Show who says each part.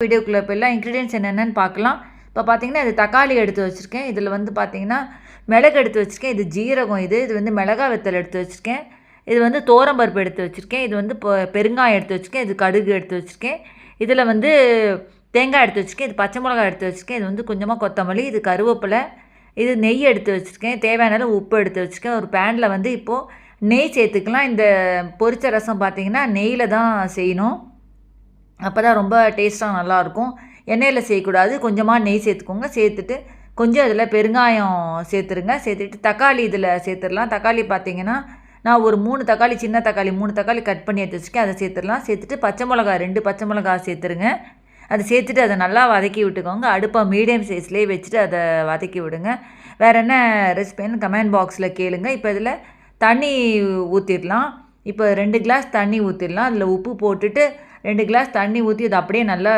Speaker 1: வீடியோக்குள்ளே போயிடலாம். இன்க்ரீடியன்ஸ் என்னென்னு பார்க்கலாம். இப்போ பார்த்தீங்கன்னா இது தக்காளி எடுத்து வச்சுருக்கேன். இதில் வந்து பார்த்தீங்கன்னா மிளகு எடுத்து வச்சுருக்கேன். இது ஜீரகம், இது வந்து மிளகா வத்தல் எடுத்து வச்சுருக்கேன். இது வந்து தோரம்பருப்பு எடுத்து வச்சுருக்கேன். இது வந்து பெருங்காயம் எடுத்து வச்சுருக்கேன். இது கடுகு எடுத்து வச்சுருக்கேன். இதில் வந்து தேங்காய் எடுத்து வச்சுருக்கேன். இது பச்சை மிளகாய் எடுத்து வச்சுருக்கேன். இது வந்து கொஞ்சமாக கொத்தமல்லி, இது கருவேப்பிலை, இது நெய் எடுத்து வச்சுருக்கேன். தேவையான அளவு உப்பு எடுத்து வச்சுருக்கேன். ஒரு பேனில் வந்து இப்போது நெய் சேர்த்துக்கலாம். இந்த பொரிச்ச ரசம் பார்த்தீங்கன்னா நெய்யில் தான் செய்யணும். அப்போ தான் ரொம்ப டேஸ்ட்டாக நல்லாயிருக்கும். எண்ணெயில் செய்யக்கூடாது. கொஞ்சமாக நெய் சேர்த்துக்கோங்க. சேர்த்துட்டு கொஞ்சம் இதில் பெருங்காயம் சேர்த்துருங்க. சேர்த்துட்டு தக்காளி இதில் சேர்த்துடலாம். தக்காளி பார்த்தீங்கன்னா நான் ஒரு 3 தக்காளி, சின்ன தக்காளி 3 தக்காளி கட் பண்ணி எடுத்து வச்சுருக்கேன். அதை சேர்த்துடலாம். சேர்த்துட்டு பச்சை மிளகா 2 பச்சை மிளகா சேர்த்துருங்க. அதை சேர்த்துட்டு அதை நல்லா வதக்கி விட்டுக்கோங்க. அடுப்பை மீடியம் சைஸ்லேயே வச்சுட்டு அதை வதக்கி விடுங்க. வேறு என்ன ரெசிபின்னு கமெண்ட் பாக்ஸில் கேளுங்க. இப்போ இதில் தண்ணி ஊற்றிடலாம். இப்போ 2 கிளாஸ் தண்ணி ஊற்றிடலாம். அதில் உப்பு போட்டுட்டு 2 கிளாஸ் தண்ணி ஊற்றி அதை அப்படியே நல்லா